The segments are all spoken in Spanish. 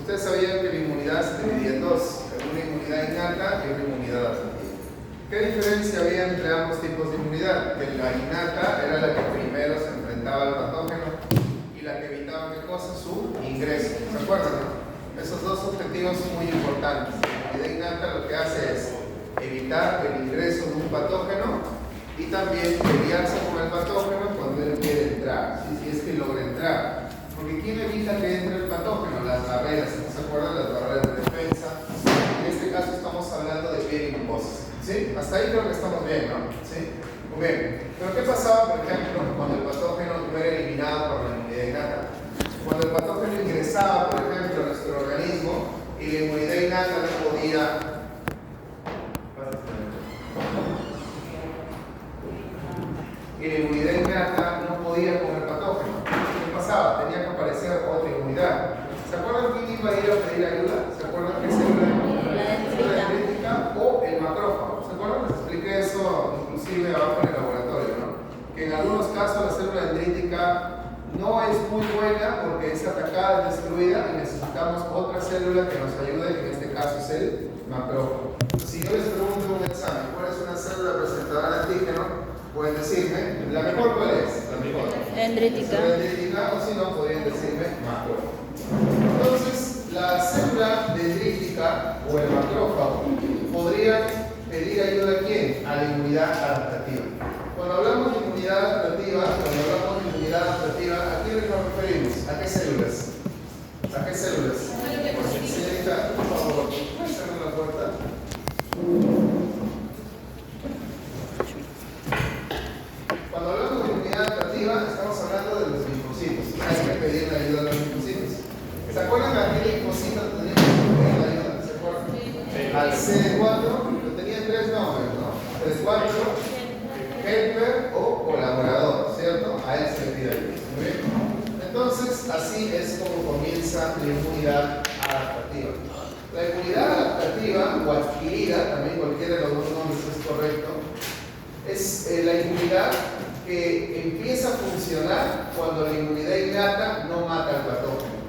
Ustedes sabían que la inmunidad se dividía en dos, una inmunidad innata y una inmunidad adaptativa. ¿Qué diferencia había entre ambos tipos de inmunidad? Que la innata era la que primero se enfrentaba al patógeno y la que evitaba, ¿qué cosa? Su ingreso. ¿Se acuerdan, no? Esos dos objetivos son muy importantes. La inmunidad innata lo que hace es evitar el ingreso de un patógeno y también pelearse con el patógeno cuando él quiere entrar, si es que logra entrar. Porque ¿quién evita que entre el patógeno? Las barreras, ¿no se acuerdan? Las barreras de defensa. En este caso estamos hablando de piel y mucosa. ¿Sí? Hasta ahí creo que estamos bien, ¿no? ¿Sí? Muy bien. Pero ¿qué pasaba, por ejemplo, cuando el patógeno no era eliminado por la inmunidad innata? Cuando el patógeno ingresaba, por ejemplo, a nuestro organismo y la inmunidad innata no podía... y la inmunidad innata no podía con el patógeno. ¿Qué pasaba? Tenía que aparecer otra inmunidad. ¿Se acuerdan quién iba a ir a pedir ayuda? ¿Se acuerdan qué célula? La dendrítica o el macrófago. ¿Se acuerdan? Les expliqué eso inclusive abajo en el laboratorio, ¿no? Que en algunos casos la célula dendrítica no es muy buena porque es atacada, es destruida y necesitamos otra célula que nos ayude, que en este caso es el macrófago. Si yo les pregunto en un examen, ¿cuál es una célula presentadora de antígeno? Pueden decirme, ¿la mejor cuál es? La mejor. Dendrítica. La dendrítica, o si no, podrían decirme macrófago. Entonces, la célula dendrítica o el macrófago podrían pedir ayuda a quién? A la inmunidad adaptativa. Cuando hablamos de inmunidad adaptativa, ¿a quién nos referimos? ¿A qué células? ¿A qué células? Señorita, por favor, ¿puedes cerrar la puerta? Cuando hablamos de inmunidad adaptativa, estamos hablando de los linfocitos. Hay que pedir la ayuda a los linfocitos. ¿Se acuerdan a qué linfocito teníamos que pedir la ayuda? ¿Se acuerdan? Al CD4, que tenía tres nombres, ¿no? 3-4, helper o colaborador, ¿cierto? A él se le pide ayuda. ¿Muy bien? Entonces, así es como comienza la inmunidad adaptativa. La inmunidad adaptativa o adquirida, también cualquiera de los dos nombres es correcto, es la inmunidad que empieza a funcionar cuando la inmunidad innata no mata al patógeno.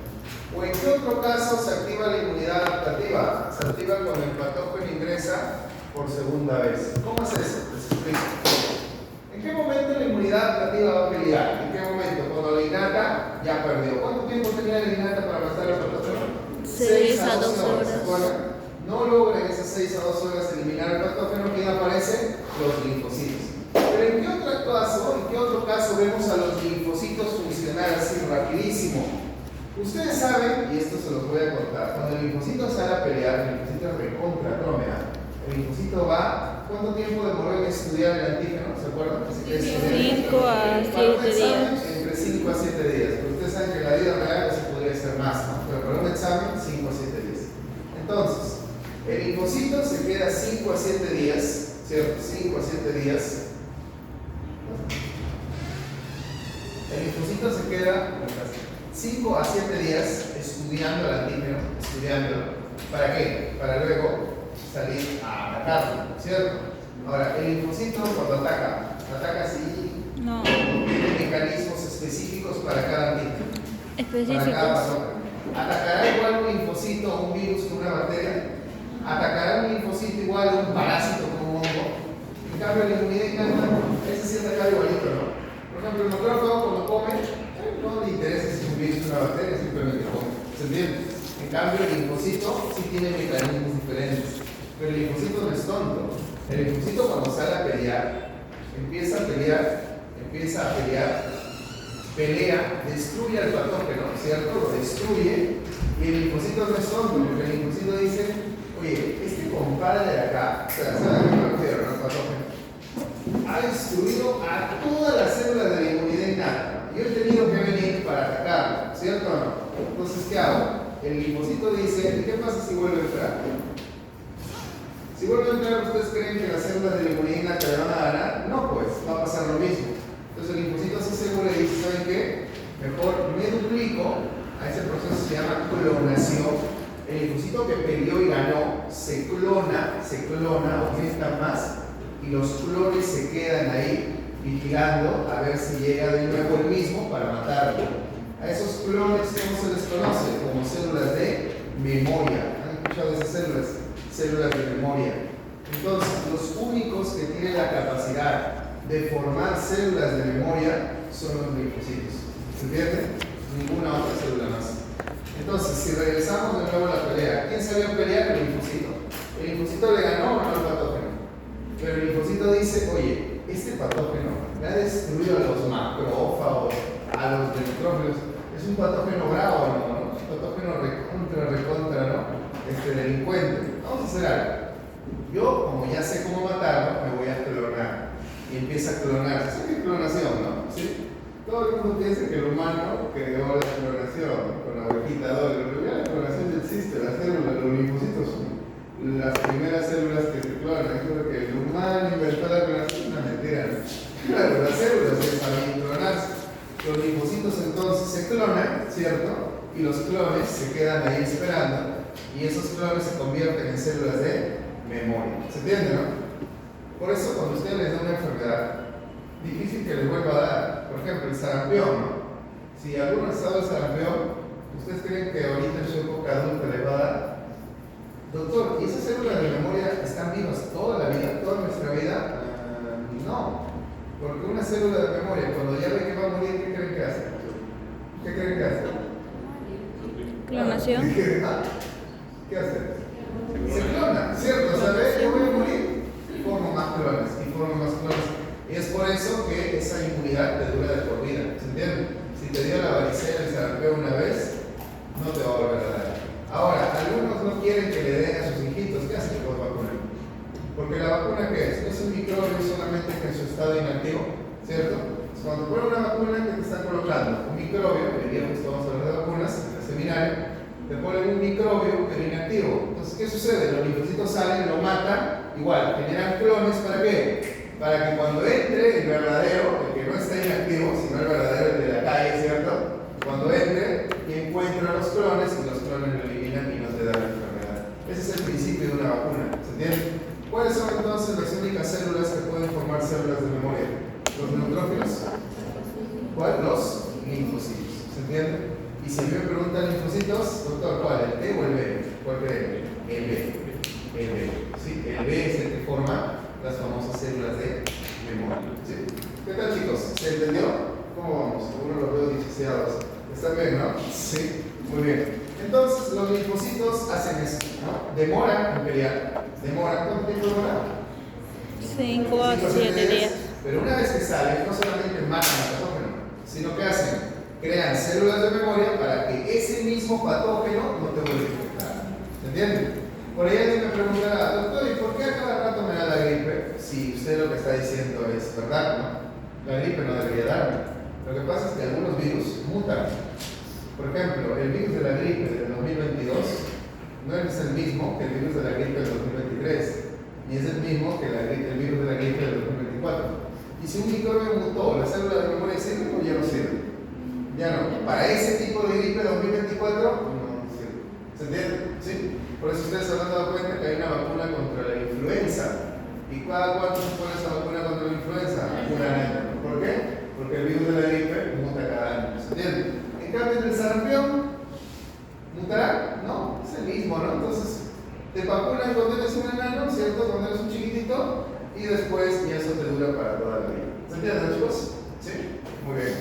¿O en qué otro caso se activa la inmunidad adaptativa? Se activa cuando el patógeno ingresa por segunda vez. ¿Cómo es eso? Les explico. ¿En qué momento la inmunidad adaptativa va a pelear? ¿En qué momento? Cuando la innata ya perdió. ¿Cuánto tiempo tenía la innata para matar al patógeno? 6 a 12 horas. ¿Se acuerdan? No logra en esas 6 a 12 horas eliminar el patógeno, ¿quién aparece? Los linfocitos. Pero ¿en qué otro caso vemos a los linfocitos funcionar así rapidísimo? Ustedes saben, y esto se los voy a contar, cuando el linfocito sale a pelear, el linfocito es recontra trómera. El linfocito va, ¿cuánto tiempo demoró en estudiar el antígeno? ¿Se acuerdan? 5 a 7 días. Entre 5 a 7 días. Pero ustedes saben que en la vida real eso podría ser más, ¿no? Pero para un examen, 5 a 7 días. Entonces, el linfocito se queda 5 a 7 días, ¿cierto? 5 a 7 días. El linfocito se queda 5 a 7 días estudiando el antígeno, estudiándolo. ¿Para qué? Para luego salir a atacarlo, ¿cierto? Ahora, el linfocito cuando ataca así, No. tiene mecanismos específicos para cada antígeno. Específicos. Para cada patógeno. ¿Atacará igual un linfocito o un virus que una bacteria? ¿Atacará un linfocito igual a un parásito como un hongo? En cambio, la inmunidad innata, ese sí ataca igualito, ¿no? Por ejemplo, el macrófago cuando come, no le interesa si es un virus o una bacteria, simplemente come. ¿Se entiende? En cambio, el linfocito sí tiene mecanismos diferentes. Pero el linfocito no es tonto. El linfocito cuando sale a pelear, empieza a pelear, pelea, destruye al patógeno, ¿cierto? Lo destruye y el linfocito no es tonto, porque el linfocito dice, oye, este compadre de acá, o sea, ¿saben a qué me refiero, no? El patógeno, ha destruido a todas las células de la inmunidad innata. Yo he tenido que venir para atacarlo, ¿cierto o no? Entonces, ¿qué hago? El linfocito dice, ¿qué pasa si vuelve a entrar? Si vuelve a entrar, ¿ustedes creen que las células de la inmunidad innata le van a ganar? No, pues, va a pasar lo mismo. Entonces el linfocito se asegura y dice, ¿saben qué? Mejor me duplico, a ese proceso se llama clonación. El linfocito que peleó y ganó se clona, aumenta más y los clones se quedan ahí vigilando a ver si llega de nuevo el mismo para matarlo. A esos clones, ¿cómo se les conoce? Como células de memoria. ¿Han escuchado de esas células? Células de memoria. Entonces, los únicos que tienen la capacidad de formar células de memoria son los linfocitos. ¿Se entiende? Ninguna otra célula más. Entonces, si regresamos de nuevo a la pelea, ¿quién sabía pelear? El linfocito. El linfocito le ganó o no al patógeno. Pero el linfocito dice, oye, este patógeno le ha destruido a los macrófagos, a los neutrófilos. Es un patógeno bravo, ¿no? Un patógeno recontra, ¿no? Delincuente. Vamos a hacer algo. Yo, como ya sé cómo matarlo, me voy a clonar. Y empieza a clonarse. ¿Sabes qué es clonación, no? ¿Sí? Todo el mundo piensa que el humano creó la clonación con la ovejita doble. En realidad la clonación ya existe. Las células, los linfocitos son las primeras células que se clonan. Yo creo que el humano inventó la clonación. Es una mentira, ¿no? Claro, las células ya saben clonarse. Los linfocitos entonces se clonan, ¿cierto? Y los clones se quedan ahí esperando. Y esos clones se convierten en células de memoria. ¿Se entiende, no? Por eso cuando usted les da una enfermedad, difícil que les vuelva a dar. Por ejemplo, el sarampión, ¿no? Si alguno ha estado el sarampión, ¿ustedes creen que ahorita en su época adulta les va a dar? Doctor, ¿y esas células de memoria están vivas toda la vida, toda nuestra vida? No. Porque una célula de memoria, cuando ya ve que va a morir, ¿qué creen que hace? ¿Qué creen que hace? Clonación. ¿Qué hace? Se clona, ¿cierto? ¿Sabes? Yo voy a morir, formo más clones y formo más clones. Y es por eso que esa inmunidad te dura de por vida, ¿se entiende? Si te dio la varicela y el sarampión una vez, no te va a volver a dar. Ahora, algunos no quieren que le den a sus hijitos, ¿qué hacen con vacunar? Porque la vacuna, ¿qué es? No es un microbio solamente que en su estado inactivo, ¿cierto? Cuando ponen una vacuna que te están colocando, un microbio, el día justo vamos a hablar de vacunas en el seminario, te ponen un microbio pero inactivo. Entonces, ¿qué sucede? Los linfocitos salen, lo matan, igual, generan clones, ¿para qué? Para que cuando entre el verdadero, el que no está inactivo, sino el verdadero, el de la calle, ¿cierto? Cuando entre y encuentra los clones y los clones lo eliminan y no te dan la enfermedad. Ese es el principio de una vacuna, ¿se entiende? ¿Cuáles son entonces las únicas células que pueden formar células de memoria? ¿Los neutrófilos? ¿Cuál? Los linfocitos, ¿se entiende? Y si me preguntan linfocitos, doctor, ¿cuál? ¿El T o el B? ¿Cuál creen? El B. El B. ¿Sí? El B es el que forma las famosas células de memoria. ¿Sí? ¿Qué tal, chicos? ¿Se entendió? ¿Cómo vamos? Seguro los veo disociados. ¿Están bien, no? Sí. Muy bien. Entonces, los linfocitos hacen eso, ¿no? Demoran en pelear. ¿Demoran? ¿Cuánto tiempo demora? 5 a 7 días. Pero una vez que salen, no solamente matan al patógeno, sino que hacen crean células de memoria para que ese mismo patógeno no te vuelva a infectar. ¿Se entiende? Por ahí alguien me preguntará, doctor, ¿y por qué a cada rato me da la gripe? Si usted lo que está diciendo es verdad, ¿no? La gripe no debería darme. Lo que pasa es que algunos virus mutan. Por ejemplo, el virus de la gripe del 2022 no es el mismo que el virus de la gripe del 2023, ni es el mismo que el virus de la gripe del 2024. Y si un microbio mutó, la célula de memoria sirve o ya no sirve. Ya no, para ese tipo de gripe 2024 no sirve. ¿Se entiende? ¿Sí? Por eso ustedes se han dado cuenta que hay una vacuna contra la influenza. ¿Y cada cuánto se pone esa vacuna contra la influenza? Un año. ¿Por qué? Porque el virus de la gripe muta cada año. ¿Se entiende? En cambio, el sarampión mutará, ¿no? Es el mismo, ¿no? Entonces, te vacunan cuando eres un enano, ¿cierto? Cuando eres un chiquitito, y después ya eso te dura para toda la vida. ¿Se entiende, chicos? ¿Sí? Muy bien.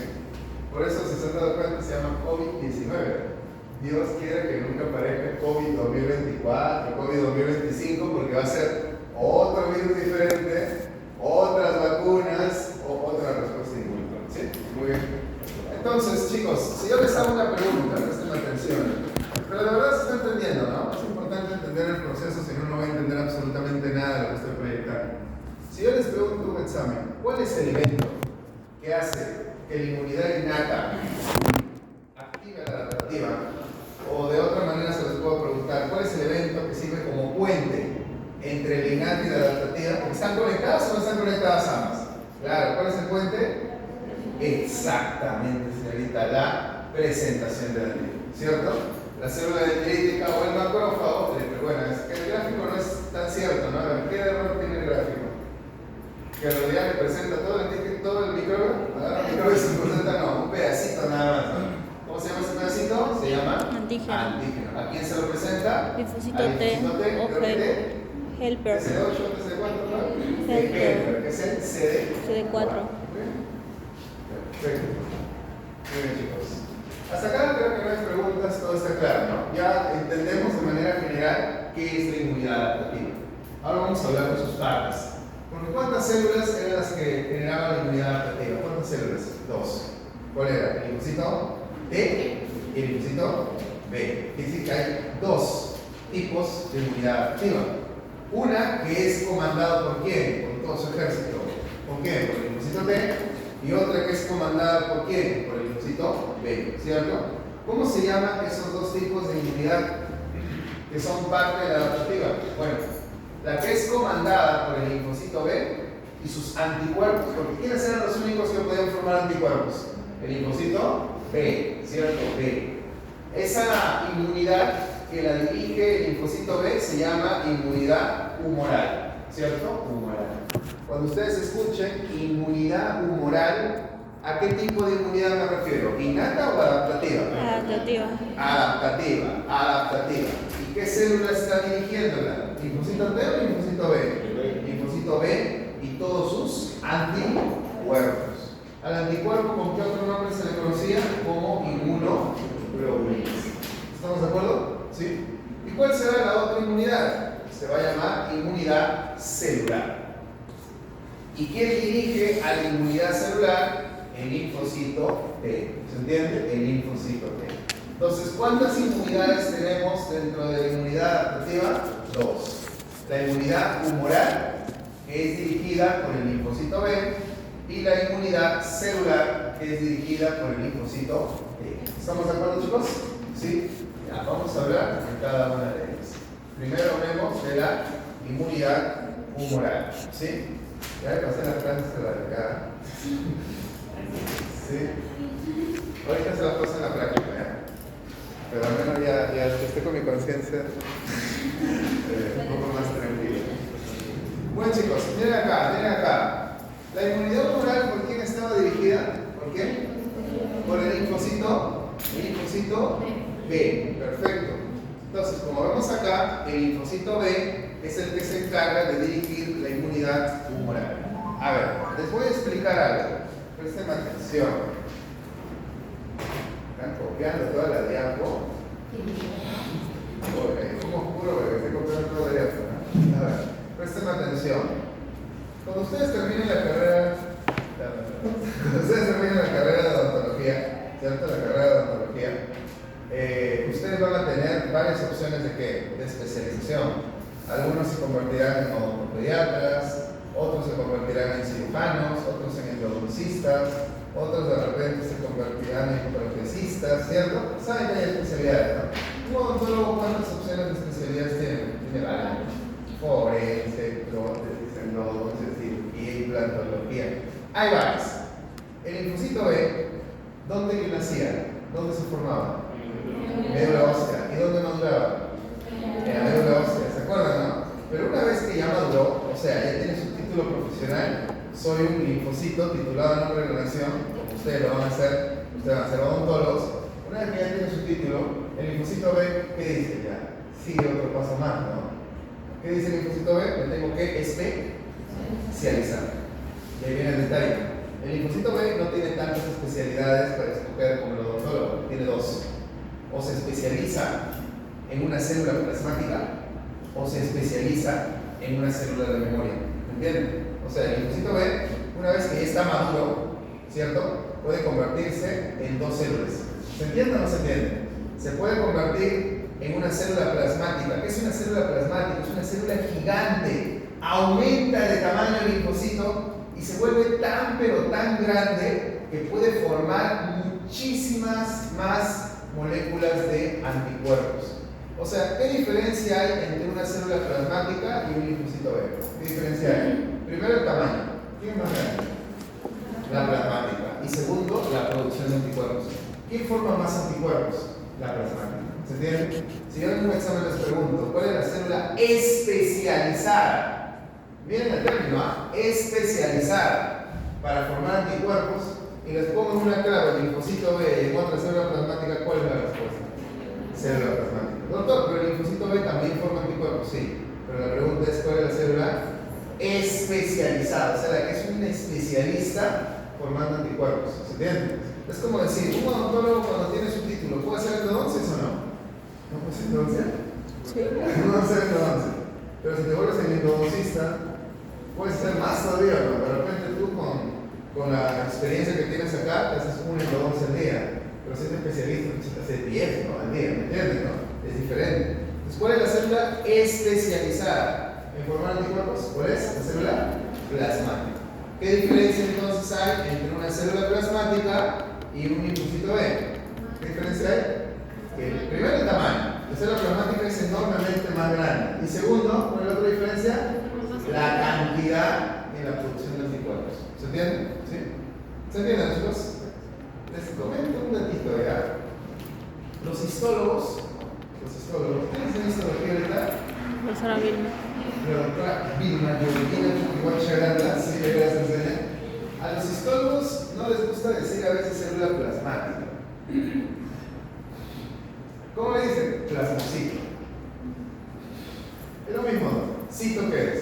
Por eso, si se han dado cuenta, se llama COVID-19. Dios quiere que nunca aparezca COVID 2024, COVID 2025, porque va a ser otro virus diferente, otras vacunas o otra respuesta inmunitaria. ¿Sí? Muy bien. Entonces, chicos, si yo les hago una pregunta, presten atención. Pero la verdad se está entendiendo, ¿no? Es importante entender el proceso, si no, no va a entender absolutamente nada de lo que estoy proyectando. Si yo les pregunto un examen, ¿cuál es el evento que hace que la inmunidad innata active la adaptativa? O de otra manera se les puedo preguntar, ¿cuál es el evento que sirve como puente entre la innata y la adaptativa? Porque ¿están conectadas o no están conectadas ambas? Claro, ¿cuál es el puente? Exactamente, señorita, la presentación de la antígeno, ¿cierto? La célula dendrítica o el macrófago, bueno, es que el gráfico no es tan cierto, ¿no? ¿Qué error tiene el gráfico? Que en realidad representa todo el microbio. Ahora el microbio se presenta, no, un pedacito nada más, ¿no? ¿Cómo se llama ese pedacito? Se llama antígeno. Antígeno. ¿A quién se lo presenta? Linfocito Al T linfocito T, o creo que helper. CD8, CD4, ¿no? Helper. Helper, que es el CD. CD4. Perfecto. Muy bien, chicos. Hasta acá creo que no hay preguntas, todo está claro, ¿no? Ya entendemos de manera general qué es la inmunidad adaptativa. Ahora vamos a hablar de sus partes. Porque ¿cuántas células eran las que generaban la inmunidad adaptativa? ¿Cuántas células? Dos. ¿Cuál era? ¿El linfocito T y el linfocito B? Quiere decir que hay dos tipos de inmunidad adaptativa. Una que es comandada por quién? Por todo su ejército. ¿Por quién? Por el linfocito T. Y otra que es comandada por quién? Por el linfocito B, ¿cierto? ¿Cómo se llaman esos dos tipos de inmunidad que son parte de la adaptativa? Bueno, la que es comandada por el linfocito B y sus anticuerpos, porque ¿quiénes eran los únicos que podían formar anticuerpos? El linfocito B, ¿cierto? B. Esa inmunidad que la dirige el linfocito B se llama inmunidad humoral, ¿cierto? Humoral. Cuando ustedes escuchen inmunidad humoral, ¿a qué tipo de inmunidad me refiero? ¿Innata o adaptativa? Adaptativa. Adaptativa, adaptativa. ¿Y qué célula está dirigiéndola? ¿Linfocito T o linfocito B? Linfocito B y todos sus anticuerpos. Al anticuerpo, ¿con qué otro nombre se le conocía? Como inmunoglobulinas. ¿Estamos de acuerdo? ¿Sí? ¿Y cuál será la otra inmunidad? Se va a llamar inmunidad celular. ¿Y quién dirige a la inmunidad celular? El linfocito T. ¿Se entiende? El linfocito T. Entonces, ¿cuántas inmunidades tenemos dentro de la inmunidad adaptativa? Dos. La inmunidad humoral, que es dirigida por el linfocito B, y la inmunidad celular, que es dirigida por el linfocito T. ¿Estamos de acuerdo, chicos? ¿Sí? Ya, vamos a hablar de cada una de ellas. Primero hablemos de la inmunidad humoral. ¿Sí? Ya le pasé las clases a la de acá. ¿Sí? Ahorita se las paso en la práctica, ¿eh? Pero al menos ya estoy con mi conciencia un poco más tranquila. Bueno, chicos, miren acá, miren acá. La inmunidad humoral, ¿por quién estaba dirigida? ¿Por qué? Por el linfocito B. Perfecto. Entonces, como vemos acá, el linfocito B es el que se encarga de dirigir la inmunidad humoral. A ver, les voy a explicar algo. Presten atención. Están copiando toda la diapo. Oye, es como oscuro porque estoy copiando toda la diapo, ¿no? A ver, presten atención. Cuando ustedes terminen la carrera, de odontología, ¿cierto? La carrera de odontología, ustedes van a tener varias opciones de ¿qué? De especialización. Algunos se convertirán en odontopediatras, otros se convertirán en cirujanos, otros en endodoncistas, otros de repente se convertirán en protecistas, ¿cierto? Saben que hay especialidades, ¿no? Un odontólogo, ¿cuántas opciones de especialidades tiene? Tiene varias. Forense, prótesis, endodoncia, cirugía, implantología. Hay varias. El linfocito B, ¿dónde nacía? ¿Dónde se formaba? Médula ósea. ¿Y dónde maduraba? En la médula ósea, ¿se acuerdan, no? Pero una vez que ya maduró, o sea, ya tiene su título profesional, soy un linfocito titulado en nombre de la nación, como ustedes lo van a hacer, ustedes van a ser odontólogos. Una vez que ya tiene su título, el linfocito B, ¿qué dice ya? Sigue otro paso más, ¿no? ¿Qué dice el linfocito B? Me tengo que especializar. Y ahí viene el detalle. El linfocito B no tiene tantas especialidades para escoger como el odontólogo, tiene dos. O se especializa en una célula plasmática o se especializa en una célula de memoria. ¿Entienden? O sea, el linfocito B, una vez que ya está maduro, ¿cierto? Puede convertirse en dos células. ¿Se entiende o no se entiende? Se puede convertir en una célula plasmática. ¿Qué es una célula plasmática? Es una célula gigante. Aumenta de tamaño el linfocito y se vuelve tan pero tan grande que puede formar muchísimas más moléculas de anticuerpos. O sea, ¿qué diferencia hay entre una célula plasmática y un linfocito B? ¿Qué diferencia hay? Primero, el tamaño. ¿Quién es más grande? La plasmática. Y segundo, la producción de anticuerpos. ¿Quién forma más anticuerpos? La plasmática. ¿Se entiende? Si yo en un examen les pregunto, ¿cuál es la célula especializada? Miren el término, ¿ah? Especializada para formar anticuerpos, y les pongo una clave, linfocito B, y en otra célula plasmática, ¿cuál es la respuesta? Célula plasmática. Doctor, linfocito B también forma anticuerpos, sí. Pero la pregunta es, ¿cuál es la célula especializada? O sea, la que es un especialista formando anticuerpos. ¿Se entiende? Es como decir, un odontólogo cuando tiene su título, ¿puede ser endodoncias o no? ¿No puede ser endodoncia? Sí. No puede ser endodoncia. Pero si te vuelves el endodoncista, puedes ser más todavía, ¿no? De repente tú con la experiencia que tienes acá, te haces un endodoncia al día. Pero si eres especialista, te haces 10, ¿no? Al día, ¿me entiendes? ¿No? Es diferente. Entonces, ¿cuál es la célula especializada en formar anticuerpos? ¿Cuál es? La célula plasmática. ¿Qué diferencia entonces hay entre una célula plasmática y un linfocito B? ¿Qué diferencia hay? Que primero el tamaño. La célula plasmática es enormemente más grande. Y segundo, ¿cuál es la otra diferencia? La cantidad en la producción de anticuerpos. ¿Se entiende? ¿Sí? ¿Se entienden, chicos? Les comento un datito ya. Los histólogos, ¿tienes en histología ahorita? Profesora Vilma. La doctora Vilma, igual Charanda, sí, le voy a enseñar. A los histólogos no les gusta decir a veces célula plasmática. ¿Cómo le dicen? Plasmocito. Es lo mismo, ¿no? ¿Cito qué es?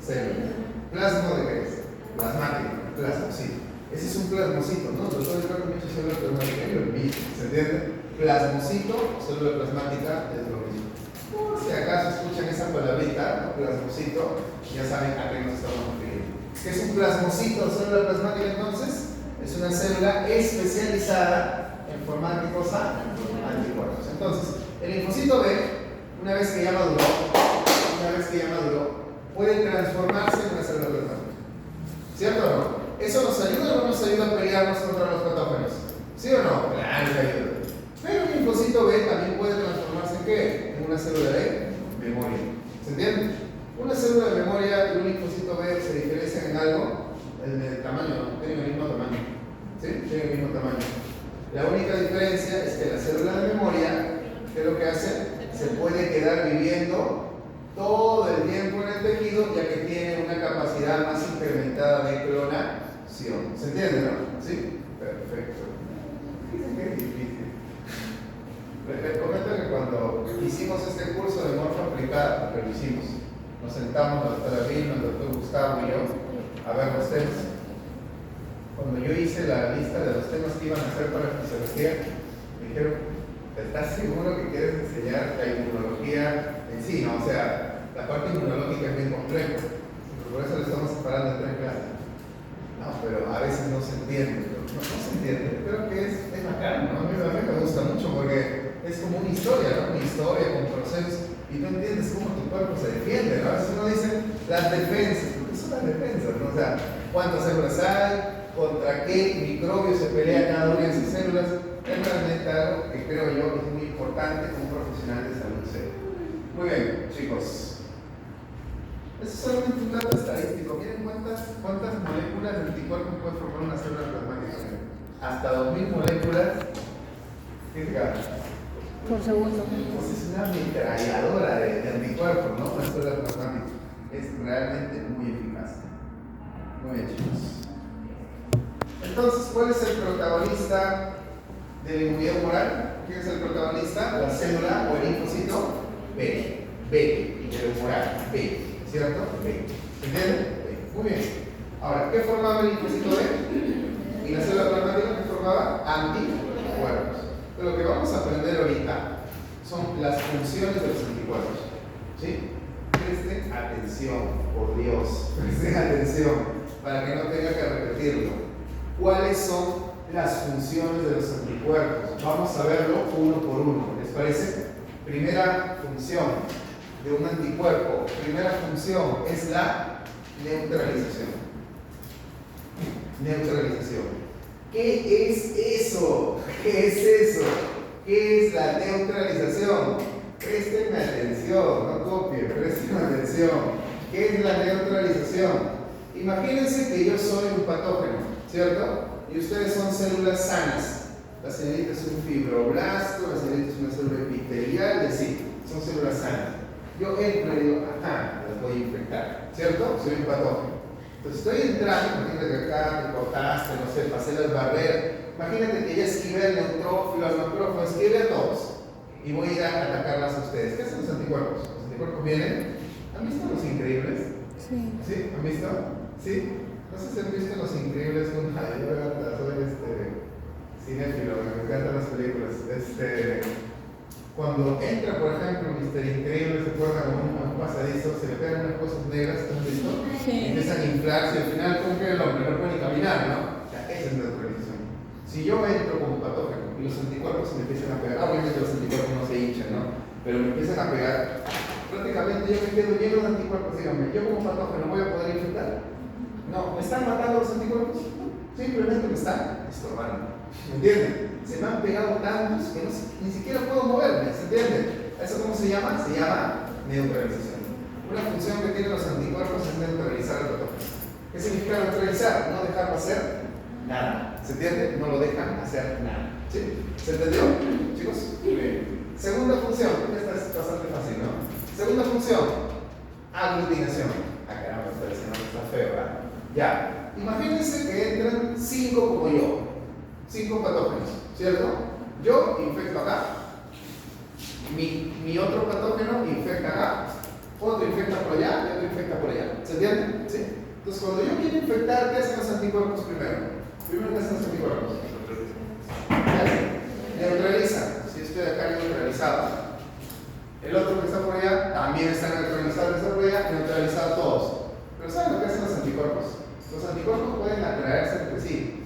Célula. ¿Plasmo de qué es? Plasmático, plasmocito. Ese es un plasmocito, ¿no? Los dos creo que me he hecho célula plasmática y lo mismo, ¿se entiende? Plasmocito, célula plasmática es lo mismo. Por si acaso escuchan esa palabrita, ¿no? Plasmocito, ya saben a qué nos estamos refiriendo. ¿Qué es un plasmocito, célula plasmática entonces? Es una célula especializada en formar ¿qué cosa? Anticuerpos. Entonces, el linfocito B, una vez que ya maduró, puede transformarse en una célula plasmática. ¿Cierto o no? ¿Eso nos ayuda o no nos ayuda a pelearnos contra los patógenos? ¿Sí o no? Claro que ayuda. Pero el linfocito B también puede transformarse en ¿qué? En una célula de memoria. ¿Se entiende? Una célula de memoria y un linfocito B se diferencian en algo. El tamaño, ¿no? Tienen el mismo tamaño. ¿Sí? Tienen el mismo tamaño. La única diferencia es que la célula de memoria, ¿qué es lo que hace? Se puede quedar viviendo todo el tiempo en el tejido, ya que tiene una capacidad más incrementada de clonación. ¿Se entiende, no? ¿Sí? Perfecto. Qué difícil. Les comento que cuando hicimos este curso de morfa aplicada, porque lo hicimos, nos sentamos la doctora Vilma, el doctor Gustavo y yo a ver los temas. Cuando yo hice la lista de los temas que iban a hacer para fisiología, me dijeron, ¿estás seguro que quieres enseñar la inmunología en sí? ¿No? O sea, la parte inmunológica es bien compleja, por eso le estamos separando en 3 clases. No, pero a veces no se entiende, no se entiende. Creo que es bacán, ¿no? A mí me gusta mucho porque es como una historia, ¿no? Una historia con procesos y no entiendes cómo tu cuerpo se defiende, ¿no? A veces uno dice las defensas, porque son las defensas, ¿no? O sea, ¿cuántas células hay? ¿Contra qué microbio se pelea cada una de esas células? Es realmente algo que creo yo es muy importante como profesional de salud serio. Muy bien, chicos. Eso es solamente un dato estadístico. Miren cuántas moléculas de anticuerpos puede formar una célula plasmática. Hasta 2000 moléculas. ¿Qué se gana? Por segundo. Pues es una ametralladora de anticuerpos, ¿no? Una célula plasmática. Es realmente muy eficaz. Muy bien, chicos. Entonces, ¿cuál es el protagonista de la inmunidad humoral? ¿Quién es el protagonista? La célula o el linfocito B. B, de humoral, B. ¿Cierto? B. ¿Entienden? B. Muy bien. Ahora, ¿qué formaba el linfocito B? Y la célula plasmática, ¿qué formaba? Anticuerpos. Pero lo que vamos a aprender ahorita son las funciones de los anticuerpos. ¿Sí? Presten atención, por Dios. Presten atención para que no tenga que repetirlo. ¿Cuáles son las funciones de los anticuerpos? Vamos a verlo uno por uno. ¿Les parece? Primera función de un anticuerpo. Primera función es la neutralización. Neutralización. ¿Qué es eso? ¿Qué es eso? ¿Qué es la neutralización? Presten atención, no copien, presten atención. ¿Qué es la neutralización? Imagínense que yo soy un patógeno, ¿cierto? Y ustedes son células sanas. La señorita es un fibroblasto, la señorita es una célula epitelial, y así, son células sanas. Yo entro y digo, ajá, las voy a infectar, ¿cierto? Soy un patógeno. Entonces estoy entrando, imagínate que acá te cortaste, no sé, pasé las barreras. Imagínate que ya esquivé al neutrófilo, al macrófago, esquivé a todos. y voy a ir a atacarlas a ustedes. ¿Qué hacen los anticuerpos? Los anticuerpos vienen. ¿Han visto Los Increíbles? Sí. ¿Sí? ¿Han visto? ¿Sí? No sé si han visto Los Increíbles con yo soy cinéfilo, me encantan las películas. Cuando entra, por ejemplo, Mr. Increíble, se acuerda a un pasadizo, se le pegan unas cosas negras, ¿has visto? Sí. Empiezan a inflarse y al final, ¿cómo que el hombre? No puede ni caminar, ¿no? O sea, esa es neutralización. Si yo entro como patógeno y los anticuerpos se me empiezan a pegar, obviamente los anticuerpos no se hinchan, ¿no? Pero me empiezan a pegar, prácticamente yo me quedo lleno de anticuerpos, dígame, ¿yo como patógeno voy a poder infectar? No, ¿me están matando los anticuerpos? Simplemente me están estorbando. ¿Me entienden? Se me han pegado tantos que ni siquiera puedo moverme, ¿se entiende? ¿Eso cómo se llama? Se llama neutralización. Una función que tienen los anticuerpos es neutralizar el patógeno. ¿Qué significa neutralizar? No dejarlo hacer nada. ¿Se entiende? No lo dejan hacer nada. ¿Sí? ¿Se entendió, chicos? Muy bien. Segunda función. Esta es bastante fácil, ¿no? Segunda función. Aglutinación. Ah, caramba, está feo, ¿verdad? Ya. Imagínense que entran 5 como yo. 5 patógenos, ¿cierto? Yo infecto acá. Mi otro patógeno infecta acá. Otro infecta por allá y otro infecta por allá. ¿Se entiende? ¿Sí? Entonces, cuando yo quiero infectar, ¿qué hacen los anticuerpos primero? Primero, ¿qué hacen los anticuerpos? Neutralizan. Si yo estoy acá neutralizado. El otro que está por allá también está neutralizado, está por allá, neutralizado todos. Pero ¿saben lo que hacen los anticuerpos? Los anticuerpos pueden atraerse entre sí,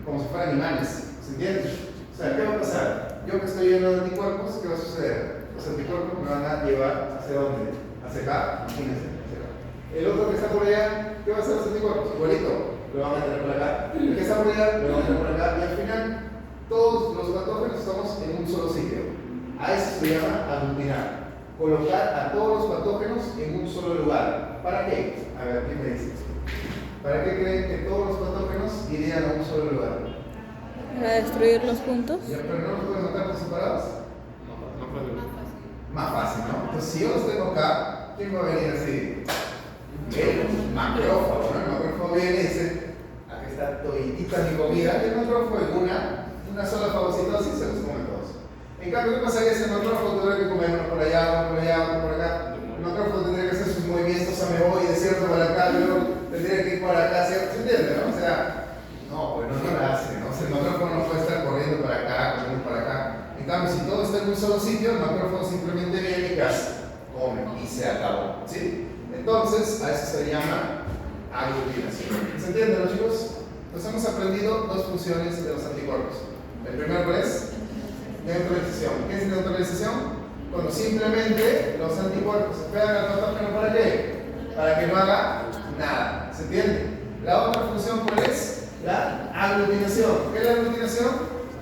como si fueran imanes. ¿Se entiende? O sea, ¿qué va a pasar? Yo que estoy lleno de anticuerpos, ¿qué va a suceder? Los anticuerpos me van a llevar ¿hacia dónde? Hacia acá, imagínense, hacia acá. El otro que está por allá, ¿qué va a hacer los anticuerpos? Igualito, lo van a meter por acá. El que está por allá, lo van a meter por acá. Y al final, todos los patógenos estamos en un solo sitio. A eso se llama aglutinar. Colocar a todos los patógenos en un solo lugar. ¿Para qué? A ver, ¿quién me dice? ¿Para qué creen que todos los patógenos irían a un solo lugar? Para destruirlos juntos. ¿Ya, pero no los pueden notar por separados? No puede. Más fácil, ¿no? Entonces, si yo los tengo acá, ¿quién va a venir así? El macrófago, ¿no? El macrófago viene y dice: aquí está toditita mi comida. El macrófago en una sola fagocitosis se los come todos. En cambio, ¿qué pasaría si el macrófago tuviera que comer uno por allá, uno por allá, uno por acá? El macrófago tendría que hacer sus movimientos a me voy, de cierto para acá, luego tendría que ir para acá, ¿cierto? ¿Se entiende, no? O sea, no, pues no lo hace, ¿no? O sea, el macrófago no puede estar corriendo para acá, corriendo para acá. En cambio, si todo está en un solo sitio, el macrófago simplemente viene y come y se acabó, ¿sí? Entonces, a eso se le llama aglutinación. ¿Se entiende, no, chicos? Nos hemos aprendido dos funciones de los anticuerpos. El primero es neutralización. ¿Qué es neutralización? Cuando simplemente los anticuerpos se pegan al patógeno, ¿para qué? Para que no haga nada. ¿Se entiende? La otra función, ¿cuál es? La aglutinación. ¿Qué es la aglutinación?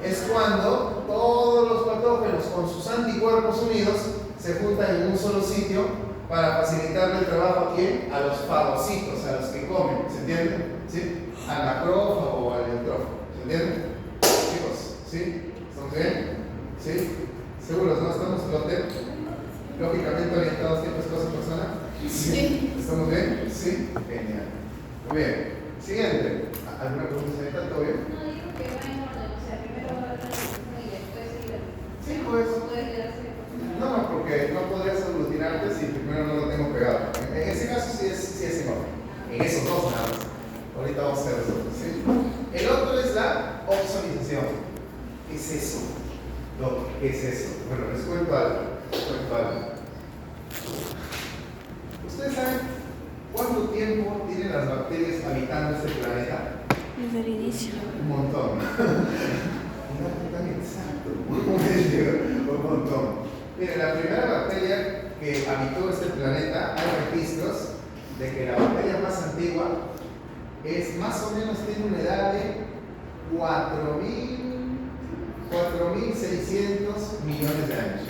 Es cuando todos los patógenos con sus anticuerpos unidos se juntan en un solo sitio para facilitarle el trabajo a quién? A los fagocitos, a los que comen. ¿Se entiende? ¿Sí? Al macrófago o al neutrófago. ¿Se entiende? Chicos, ¿sí? ¿Estamos bien? ¿Sí? ¿Seguros, no? ¿Estamos lógicamente orientados tiempo, espacio, persona? Sí. ¿Estamos bien? Sí. Genial. Muy bien. Siguiente. ¿Alguna pregunta, señorita? ¿Todo bien? No, digo que va en orden, o sea, primero va a hablar y después seguir. Sí, pues. Puede quedarse. No, porque no podrías aglutinarte si primero no lo tengo pegado. En ese caso sí es en orden. En esos dos nada más. Ahorita vamos a hacer eso. ¿Sí? El otro es la opsonización. ¿Qué es eso? ¿Qué es eso? Bueno, les cuento algo. ¿Ustedes saben cuánto tiempo tienen las bacterias habitando este planeta? Desde el inicio. Un montón. Un dato tan exacto. Un montón. Miren, la primera bacteria que habitó este planeta, hay registros de que la bacteria más antigua es más o menos, tiene una edad de 4.600 millones de años.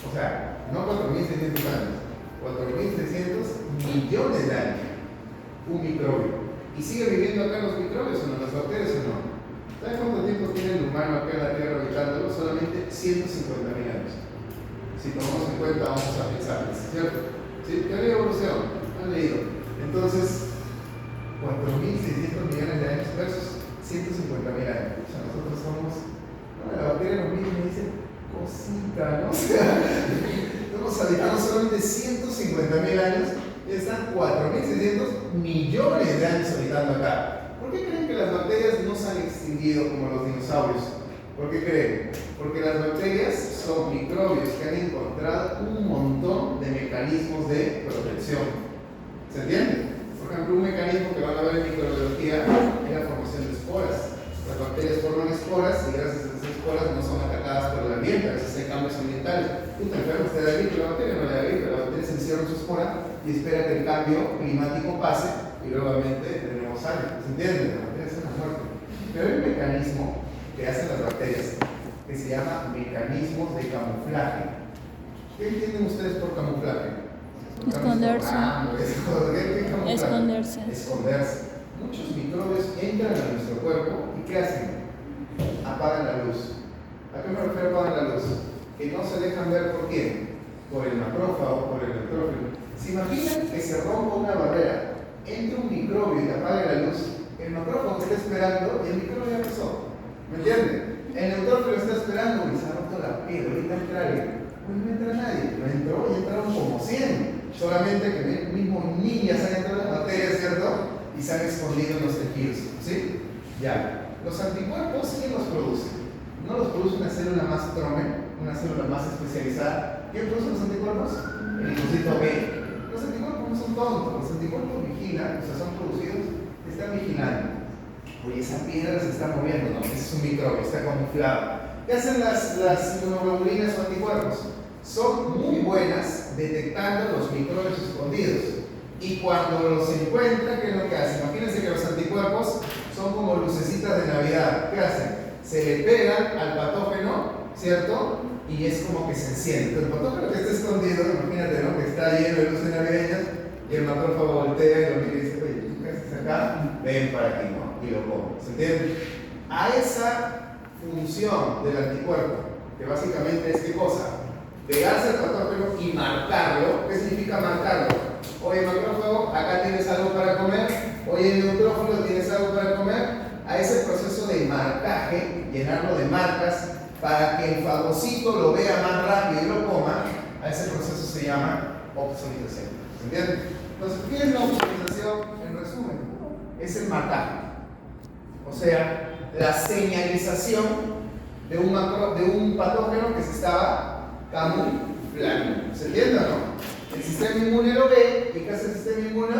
O sea, no 4.600 años, 4.600 millones de años. Un microbio. ¿Y sigue viviendo acá los microbios o no? ¿Las bacterias o no? ¿Saben cuánto tiempo tiene el humano acá en la Tierra habitándolo? Solamente 150.000 años. Si tomamos en cuenta, vamos a pensar, ¿cierto? ¿Sí? Teoría de evolución, han leído. Entonces, 4.600 millones de años versus 150.000 años. O sea, nosotros somos. No, la bacteria nos mide y me dice cosita. ¿no? O sea, estamos habitando solamente 150.000 años y están 4.600 millones de años habitando acá. ¿Por qué creen que las bacterias no se han extinguido como los dinosaurios? ¿Por qué creen? Porque las bacterias son microbios que han encontrado un montón de mecanismos de protección. ¿Se entiende? Por ejemplo, un mecanismo que van a ver en microbiología es la formación de esporas. Las bacterias forman esporas y gracias a esas esporas no son atacadas por el ambiente, a veces hay cambios ambientales. Tú te enfermas, te da gripe, la bacteria no le da gripe, la bacteria se encierra en su espora y espera que el cambio climático pase y nuevamente tenemos años. ¿Se entiende? La bacteria es una muerte. Pero hay un mecanismo que hacen las bacterias que se llama mecanismos de camuflaje. ¿Qué entienden ustedes por camuflaje? Esconderse. ¿Qué camuflaje? Esconderse. Esconderse. Muchos microbios entran a nuestro cuerpo y ¿qué hacen? Apagan la luz. ¿A qué me refiero apagan la luz? Que no se dejan ver por quién. Por el macrófago, por el neutrófilo. ¿Se imaginan que se rompa una barrera, entre un microbio y te apague la luz? El macrófago está esperando y el microbio ya pasó. ¿Me entienden? El neutrófilo está esperando y se ha roto la piel. Ahorita entra alguien. Pues no entra nadie. No entró y entraron como 100. Solamente que mismo niñas han entrado en las bacterias, ¿cierto? Y se han escondido en los tejidos, ¿sí? Ya. Los anticuerpos, ¿quién los produce? No los produce una célula más trome, una célula más especializada. ¿Quién produce los anticuerpos? El linfocito B. Los anticuerpos no son tontos, los anticuerpos vigilan, o sea, son producidos, están vigilando. Oye, esa piedra se está moviendo, no, ese es un microbio, está camuflado. ¿Qué hacen las inmunoglobulinas o anticuerpos? Son muy buenas detectando los microbios escondidos. Y cuando los encuentran, ¿qué es lo que hacen? Imagínense que los anticuerpos son como lucecitas de Navidad. ¿Qué hacen? Se le pegan al patógeno, ¿cierto? Y es como que se enciende. El patógeno que está escondido, imagínate, ¿no? Que está lleno de luces navideñas y el macrófago voltea y lo mira y dice, oye, ¿tú qué haces acá? Ven para aquí, ¿no? Y lo come. ¿Se entiende? A esa función del anticuerpo, que básicamente es ¿qué cosa? Pegarse al patógeno y marcarlo. ¿Qué significa marcarlo? Oye, macrófago, acá tienes algo para comer. Oye, neutrófilo, tienes algo para comer. A ese proceso de marcaje, llenarlo de marcas, para que el fagocito lo vea más rápido y lo coma, a ese proceso se llama opsonización. ¿Se entiende? Entonces, ¿qué es la opsonización? En resumen, es el marcaje. O sea, la señalización de un patógeno que se estaba camuflando. ¿Se entiende o no? El sistema inmune lo ve y ¿qué hace el sistema inmune?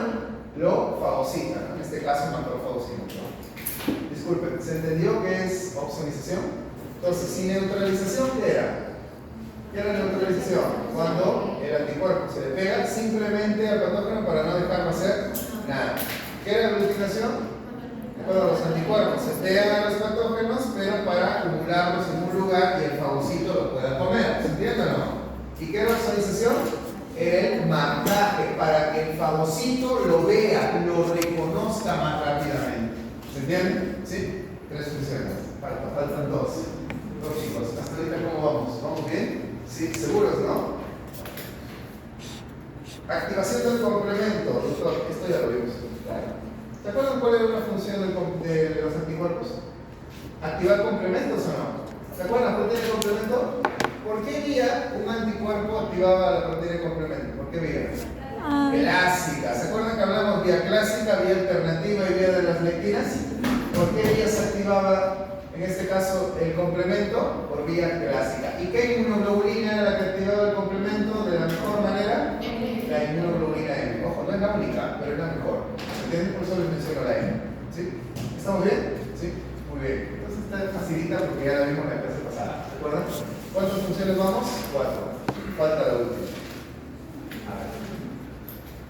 Lo fagocita, ¿no? En este caso macrofagocina, ¿no? Disculpen, ¿se entendió qué es opsonización? Entonces, si neutralización, ¿qué era? ¿Qué era neutralización? Cuando el anticuerpo se le pega simplemente al patógeno para no dejarlo hacer nada. ¿Qué era aglutinación? Cuando los anticuerpos se pegan a los patógenos, pero para acumularlos en un lugar y el fagocito lo pueda comer. ¿Se entiende o no? ¿Y qué era opsonización? Era el marcaje para que el fagocito lo vea, lo reconozca más rápidamente. ¿Se entiende? ¿Sí? 3 funciones. Faltan 2. Chicos, hasta ahorita ¿cómo vamos? ¿Vamos bien? Sí, seguros, ¿no? Activación del complemento. Doctor, esto ya lo vimos. ¿Se acuerdan cuál era una función de los anticuerpos? ¿Activar complementos o no? ¿Se acuerdan por qué el complemento? ¿Por qué vía un anticuerpo activaba la proteína de complemento? ¿Por qué vía? Clásica. ¿Se acuerdan que hablamos vía clásica, vía alternativa y vía de las lectinas? ¿Por qué vía se activaba, en este caso, el complemento? Por vía clásica. ¿Y qué inmunoglobulina era la que activaba el complemento de la mejor manera? La inmunoglobulina M. Ojo, no es la única, pero es la mejor. ¿Entienden? Por eso les menciono la M. ¿Sí? ¿Estamos bien? ¿Sí? Muy bien. Entonces está facilita porque ya la vimos en la clase pasada. ¿Se acuerdan? ¿Cuántas funciones vamos? 4. Falta la última. A ver.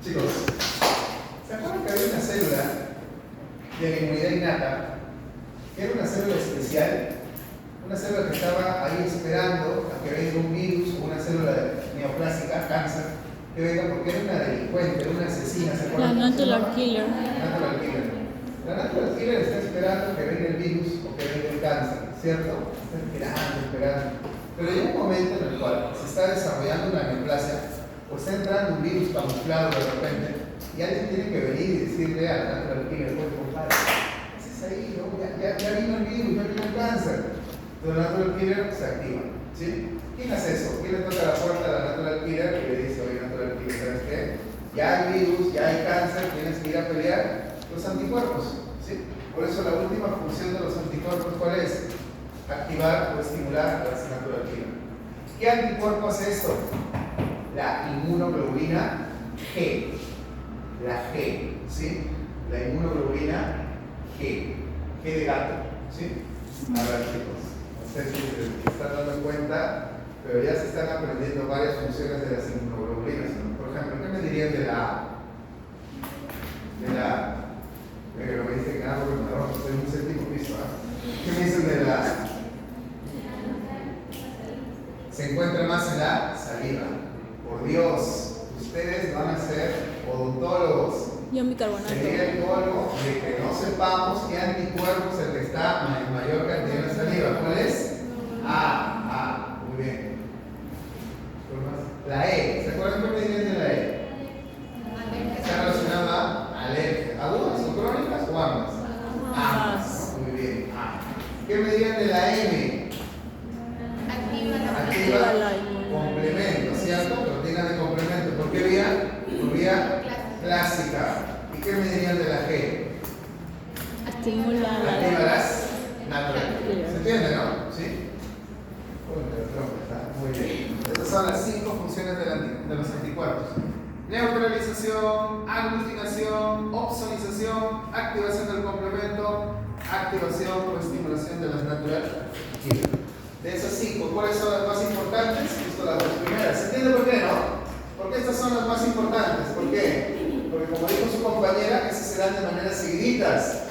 Chicos, ¿se acuerdan que había una célula de la inmunidad innata que era una célula especial? Una célula que estaba ahí esperando a que venga un virus o una célula neoplásica, cáncer, que venga porque era una delincuente, era una asesina. ¿Se acuerdan? La natural killer. Natural killer. La natural killer está esperando que venga el virus o que venga el cáncer, ¿cierto? Está esperando. Pero hay un momento en el cual se está desarrollando una neoplasia o está entrando un virus camuflado de repente y alguien tiene que venir y decirle a la natural killer, oye, compadre, ¿qué haces ahí? ¿No? Ya vino el virus, ya vino el cáncer. Entonces la natural killer se activa. ¿Sí? ¿Quién hace eso? ¿Quién le toca la puerta a la natural killer y le dice, oye, natural killer, ¿sabes qué? Ya hay virus, ya hay cáncer, tienes que ir a pelear los anticuerpos, ¿sí? Por eso la última función de los anticuerpos, ¿cuál es? Activar o estimular a la natural killer. ¿Qué anticuerpo hace esto? La inmunoglobulina G. La G, ¿sí? La inmunoglobulina G. G de gato, ¿sí? A ver, chicos, no sé si se están dando cuenta, pero ya se están aprendiendo varias funciones de las inmunoglobulinas, ¿no? Por ejemplo, ¿qué me dirían de la A? De la A. Pero me dicen que hago con marrón, estoy en un séptimo piso, ¿eh? ¿Qué me dicen de la A? Se encuentra más en la saliva. Por Dios, ustedes van a ser odontólogos. Yo mi carbonato. Sería el colmo de que no sepamos qué anticuerpo es el que está en mayor cantidad en la saliva. ¿Cuál es? A. Muy bien. La E. ¿Se acuerdan qué me dirían de la E? Está relacionada a alergia. ¿Agudas o crónicas o ambas? Ambas. Muy bien. A. ¿Qué me dirían de la M? Activa complemento, ¿cierto? Proteína de complemento. ¿Por qué vía? Por vía clásica. ¿Y qué me dirían de la G? Estimula Activa las naturales. ¿Se entiende, no? ¿Sí? Muy bien. Estas son las 5 funciones de los anticuerpos: neutralización, aglutinación, opsonización, activación del complemento, activación o estimulación de las naturales. De esas 5, ¿cuáles son las más importantes? Justo las dos primeras. ¿Se entiende por qué, no? Porque estas son las más importantes. ¿Por qué? Porque como dijo su compañera, esas se dan de manera seguiditas.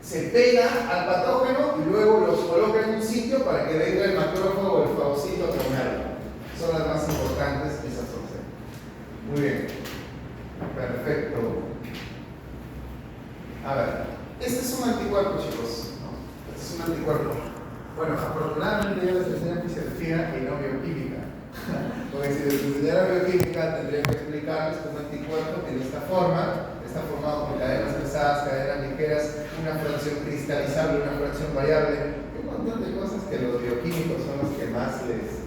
Se pega al patógeno y luego los coloca en un sitio para que venga el macrófago o el fagocito a comerlo. Son las más importantes, esas 11. Muy bien. Perfecto. A ver, este es un anticuerpo, chicos. Este es un anticuerpo. Bueno, afortunadamente yo les enseño fisiología y no bioquímica. Porque si les enseñara bioquímica, tendría que explicarles que un anticuerpo tiene esta forma, está formado por cadenas pesadas, cadenas ligeras, una fracción cristalizable, una fracción variable, y un montón de cosas que los bioquímicos son los que más les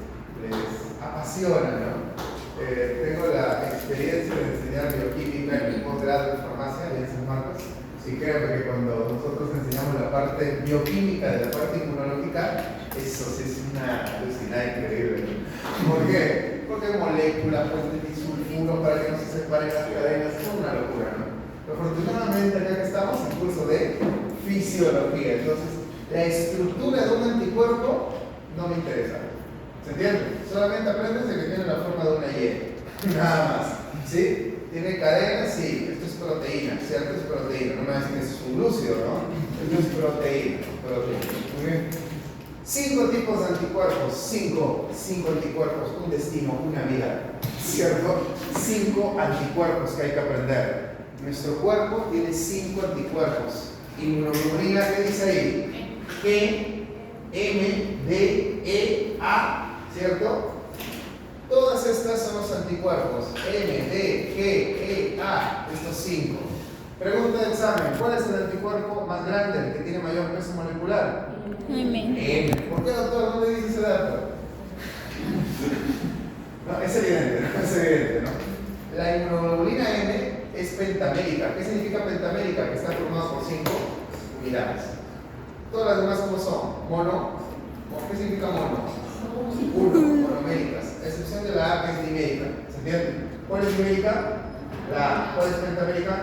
apasionan, ¿no? Tengo la experiencia de enseñar bioquímica en mi posgrado en farmacia en San Marcos. Y créanme que cuando nosotros enseñamos la parte bioquímica de la parte inmunológica, eso sí es una alucinada increíble. ¿Por qué? Porque hay moléculas, fuentes de sulfuro para que no se separen las cadenas, es una locura, ¿no? Pero afortunadamente acá que estamos en curso de fisiología, entonces la estructura de un anticuerpo no me interesa. ¿Se entiende? Solamente aprendes de que tiene la forma de una Y, nada más. ¿Sí? ¿Tiene cadenas? Sí. Esto es proteína, ¿cierto? Es proteína. No me dicen que es un glúcido, ¿no? Esto es proteína. Muy bien. 5 tipos de anticuerpos. 5 anticuerpos. Un destino, una vida. ¿Cierto? 5 anticuerpos que hay que aprender. Nuestro cuerpo tiene 5 anticuerpos. Inmunoglobulina, ¿qué dice ahí? G, M, D, E, A. ¿Cierto? Todas estas son los anticuerpos. M, D, G, E, A. Estos 5. Pregunta de examen. ¿Cuál es el anticuerpo más grande, el que tiene mayor peso molecular? M. ¿Por qué, doctor? ¿No le dice ese dato? No, es evidente, ¿no? Es evidente, ¿no? La inmunoglobulina M es pentamérica. ¿Qué significa pentamérica? Que está formada por 5 unidades. Todas las demás, ¿cómo son? Mono. ¿Qué significa mono? 1, monoméricas, a excepción de la A, que es dimérica. ¿Se entiende? ¿Cuál es dimérica? La A. ¿Cuál es pentamérica?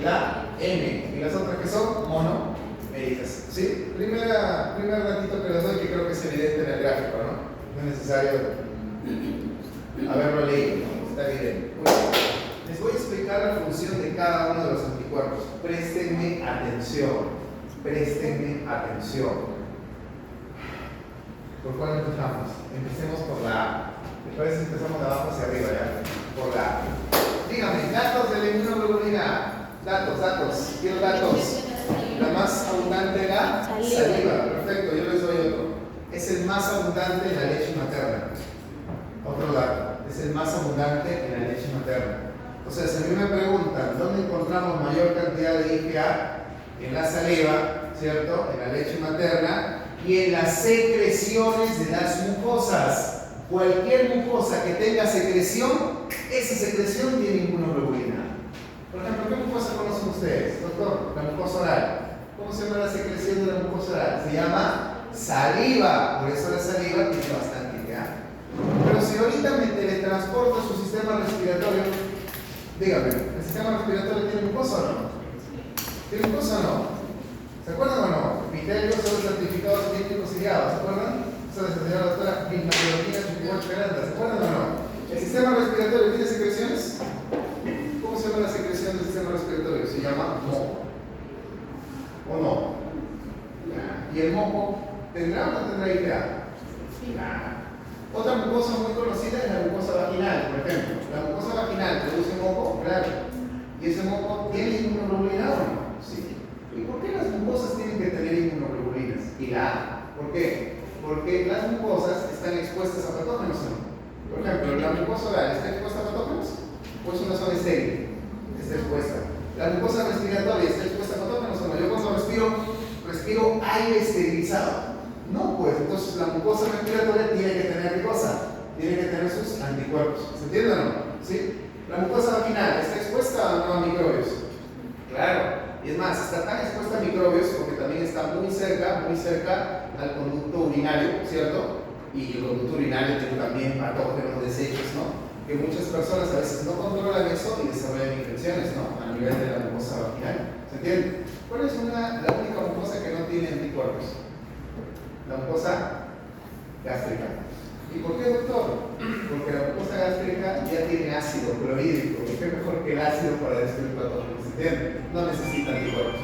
La M. ¿Y las otras que son? Monoméricas. ¿Sí? Primer datito que les doy, que creo que es evidente en el gráfico, ¿no? No es necesario haberlo leído, ¿no? Está evidente. Bueno, les voy a explicar la función de cada uno de los anticuerpos. Préstenme atención. Préstenme atención. ¿Por cuál empezamos? Empecemos por la A. ¿Les parece si empezamos de abajo hacia arriba ya? Por la A. Dígame, datos de la inmunoglobulina. Datos. Quiero datos. La más abundante en la saliva. Perfecto, yo les doy otro. Es el más abundante en la leche materna. Otro dato. Es el más abundante en la leche materna. Entonces, a mí me preguntan, ¿dónde encontramos mayor cantidad de IgA? En la saliva, ¿cierto? En la leche materna. y en las secreciones de las mucosas. Cualquier mucosa que tenga secreción, esa secreción tiene inmunoglobulina. Por ejemplo, ¿qué mucosa conocen ustedes, doctor? La mucosa oral. ¿Cómo se llama la secreción de la mucosa oral? Se llama saliva. Por eso la saliva tiene bastante IgA. Pero si ahorita me teletransporto a su sistema respiratorio, dígame, ¿el sistema respiratorio tiene mucosa o no? ¿Tiene mucosa o no? ¿Se acuerdan o no? Epitelios, son certificados clínicos y guiados, ¿se acuerdan? Eso les enseñó la doctora Biología Chuquihuach Peralta, ¿se acuerdan o no? ¿El sistema respiratorio tiene secreciones? ¿Cómo se llama la secreción del sistema respiratorio? Se llama moco. ¿O no? ¿Y el moco tendrá o no tendrá IgA? Otra mucosa muy conocida es la mucosa vaginal, por ejemplo. La mucosa vaginal produce moco, claro. ¿Y ese moco tiene inmunoglobulina o no? Sí. ¿Y por qué las mucosas tienen que tener inmunoglobulinas? Y la A. ¿Por qué? Porque las mucosas están expuestas a patógenos, ¿no? Por ejemplo, la mucosa oral está expuesta a patógenos, o es una zona estéril, está expuesta. La mucosa respiratoria está expuesta a patógenos, ¿no? Yo cuando respiro aire esterilizado. No, pues entonces la mucosa respiratoria tiene que tener ¿qué cosa? Tiene que tener sus anticuerpos. ¿Se entiende o no? ¿Sí? La mucosa vaginal está expuesta o no a microbios. Claro. Y es más, está tan expuesta a microbios porque también está muy cerca al conducto urinario, ¿cierto? Y el conducto urinario tiene también patógenos, desechos, ¿no? Que muchas personas a veces no controlan eso y desarrollan infecciones, ¿no? A nivel de la mucosa vaginal. ¿Se entiende? ¿Cuál es la única mucosa que no tiene anticuerpos? La mucosa gástrica. ¿Y por qué, doctor? Porque la mucosa gástrica ya tiene ácido clorhídrico. ¿Y qué mejor que el ácido para destruir patógenos? ¿Se entiende? No necesita anticuerpos.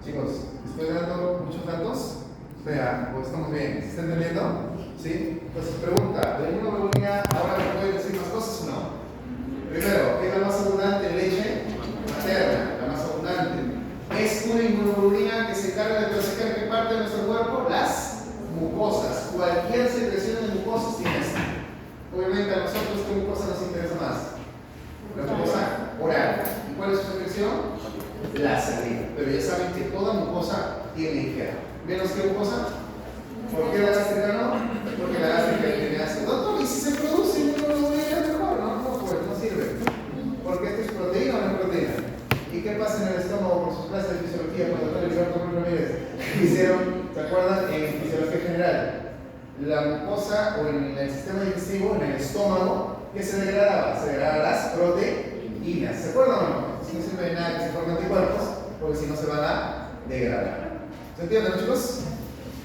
Chicos, ¿estoy dando muchos datos? O sea, pues estamos bien. ¿Se está entendiendo? ¿Sí? Entonces, pregunta, ¿la inmunoglobulina ahora me puede decir más cosas o no? Primero, ¿qué es la más abundante en leche? Materna, la más abundante. Es una inmunoglobulina que se encarga de proteger qué parte de nuestro cuerpo, las mucosas. Cualquier secreción de mucosas tiene esta. Obviamente a nosotros, ¿qué mucosa nos interesa más? La mucosa oral. ¿Y cuál es su secreción? La saliva. Pero ya saben que toda mucosa tiene IgA. ¿Menos que mucosa? ¿Por qué la gástrica no? Porque la gástrica tiene ácido. Doctor, ¿y si se produce inmunoglobulina mejor? No, pues no sirve. Porque esto es proteína o no es proteína. ¿Y qué pasa en el estómago por sus clases de fisiología cuando está el Alberto Cruz Ramírez? Hicieron, ¿se acuerdan? En fisiología general, la mucosa o en el sistema digestivo, en el estómago, ¿qué se degradaba? Se degradaban las proteínas. ¿Se acuerdan o no? Si no sirve de nada que se formen anticuerpos, porque si no se van a degradar. ¿Se entienden, chicos?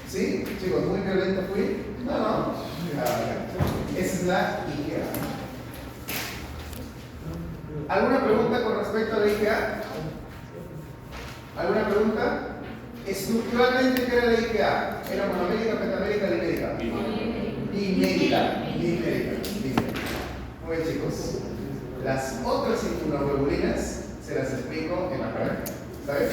¿Sí? Chicos, muy violento fui. No. Esa es la IgA. ¿Alguna pregunta con respecto a la IgA? ¿Alguna pregunta? Estructuralmente, ¿qué era la IgA? ¿Era monomérica, pentamérica, dimérica? Dimérica. Muy bien, chicos. Las otras inmunoglobulinas se las explico en la práctica. ¿Sabes?